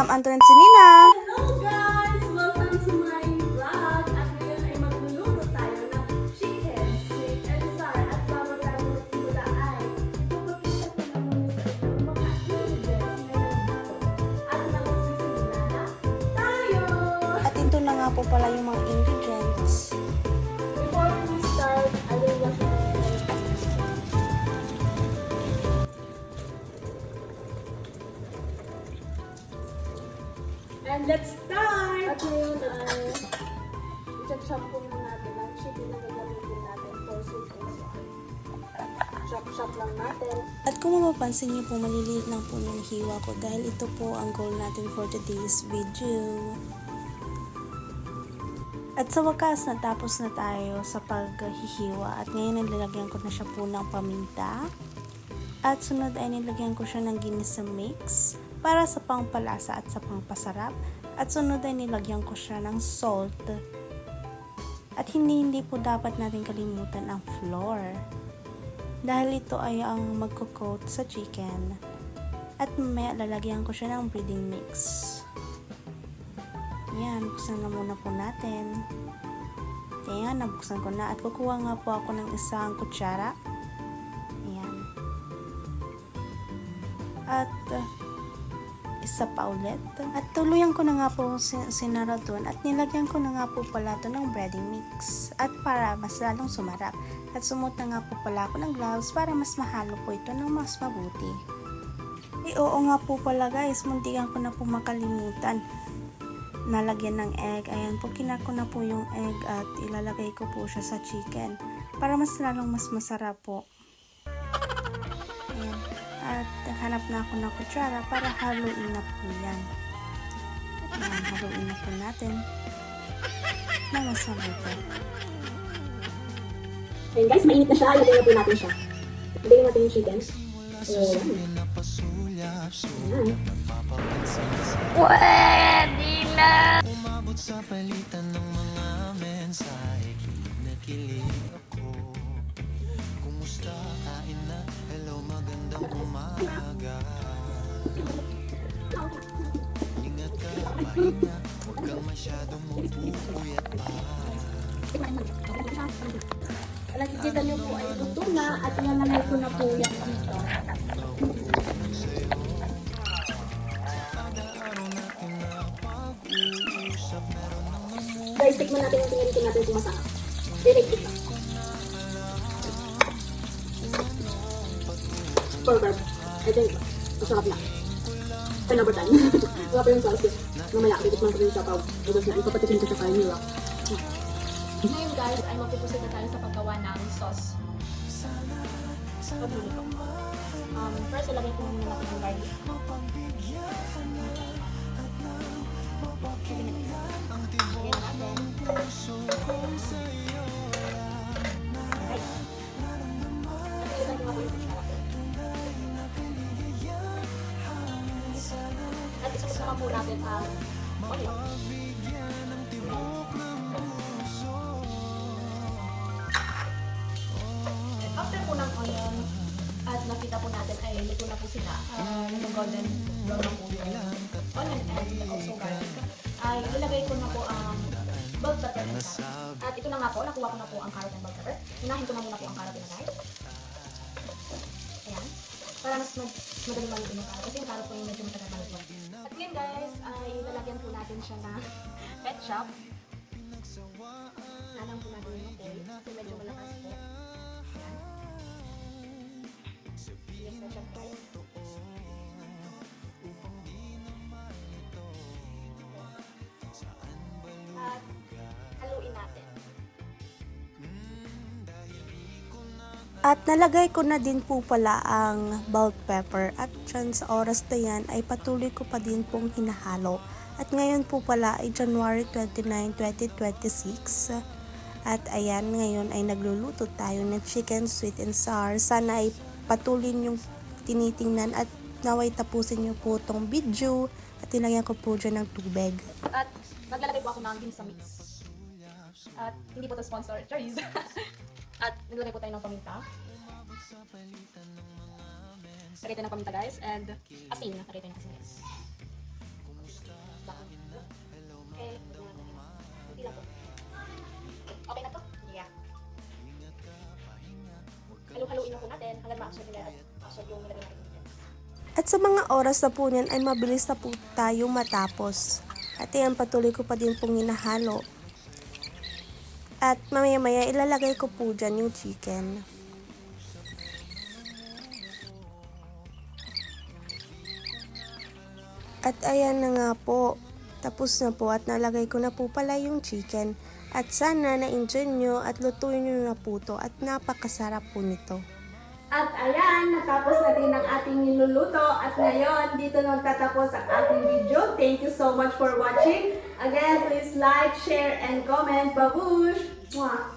Ma'am Antonina. Hello guys! Welcome to my vlog! At ngayon ay magluluto tayo ng chicken, sweet and sour. At bago tayo magsimula ay ipapakita ko na muna sa inyo yung mga ingredients na nandito. At magsisimula na tayo! At ito na nga po pala yung mga ingredients. Before we start, I will wash my hands. And let's start! At ngayon ay i-chop po muna natin ang chicken na gagamitin natin for sweet and sour. Chop lang natin. At kung mapapansin niyo po, maliliit lang po yung hiwa ko dahil ito po ang goal natin for today's video. At sa wakas, natapos na tayo sa paghihiwa at ngayon nilagyan ko na siya po ng paminta. At sunod ay nilagyan ko siya ng ginisa mix para sa pangpalasa at sa pangpasarap. At sunod ay nilagyan ko siya ng salt. At hindi po dapat natin kalimutan ang flour. Dahil ito ay ang magko-coat sa chicken. At mamaya lalagyan ko siya ng breading mix. Yan, buksan na muna po natin. Ayan, nabuksan ko na. At kukuha nga po ako ng isang kutsara. Ayan. At isa pa ulit. At tuluyan ko na nga po sinara doon. At nilagyan ko na nga po pala ito ng breading mix. At para mas lalong sumarap. At sumot na nga po pala ako ng gloves para mas mahalo po ito ng mas mabuti. Oo nga po pala guys, muntikan ko na po makalimutan. Nalagyan ng egg. Ayan po, kinako na po yung egg at ilalagay ko po siya sa chicken para mas lalong mas masarap po. Ayan. At hanap na ako ng kutsara para haluin na po yan. Ayan, haluin na po natin na mas mabuti. Ayan guys, mainit na siya. Ilagay na po natin siya. Ilagay natin yung chicken. Ayan. Pwede na! Umabot sa palitan ng mga mensahe, kilig na kilig ako. Kumusta? Kain na? Hello, magandang umaga. Ingat ka, pahinga, huwag kang masyadong magpupuyat pa. Nakikita niyo po ay luto na at ilalagay ko na po yan dito. Guys, tikman natin yung tingin natin kung masarap. Direct ito. Burger. Ito yung masarap na. 10 over 10. Wala pa yung sauce. Mamaya, titikman ko rin yung sapaw. Tapos na, ipapatikin ko sa kain nila. Ngayon guys, ay magpupusin na tayo sa paggawa ng sauce. Pabili ko. First, ilagay ko muna natin yung garlic. Lagyan natin. Guys. Ilagay ko nga po yung kutsara ko. At isukot naman po natin ang onion. After po ng onion, at nakita po natin ay luto na po sila. Yung golden brown na po yung onion and also garlic. Ay ilagay ko na po ang bell pepper and carrot. At ito na nga po, nakuha ko na po ang carrot and bell pepper. Hinahin ko na muna po ang carrot ilagay. Ayan. Para mas madali malutin yung carrot. Kasi yung carrot po yung medyo matagal malutin. At ngayon guys, ay lalagyan po natin siya na ketchup. Alam po natin yung apoy. Kasi medyo malakas po. Yes, ketchup guys. At haluin natin. At nalagay ko na din po pala ang bell pepper at dyan sa oras na yan ay patuloy ko pa din pong hinahalo. At ngayon po pala ay January 29, 2026. At ayan, ngayon ay nagluluto tayo ng chicken sweet and sour. Sana ay patuloy yung tinitingnan at naway tapusin niyo po tong video at tinagyan ko po dyan ng tubig. At maglalagay po ako ng ginisa mix. At hindi po ito sponsor. Charis! At naglagay po tayo ng paminta. Lagay tayo ng paminta guys. And asin. Lagay tayo ng asin guys. Actually, yung nilagay natin ingredients. At sa mga oras na po niyan ay mabilis na po tayong matapos. At yan, patuloy ko pa din pong hinahalo. At mamaya-maya ilalagay ko po dyan yung chicken. At ayan na nga po, tapos na po at nalagay ko na po pala yung chicken. At sana na-enjoy nyo at lutuin nyo na po to at napakasarap po nito. At ayan, natapos na din ang ating niluluto. At ngayon, dito nagtatapos ang ating video. Thank you so much for watching. Again, please like, share, and comment. Babush! Mwah!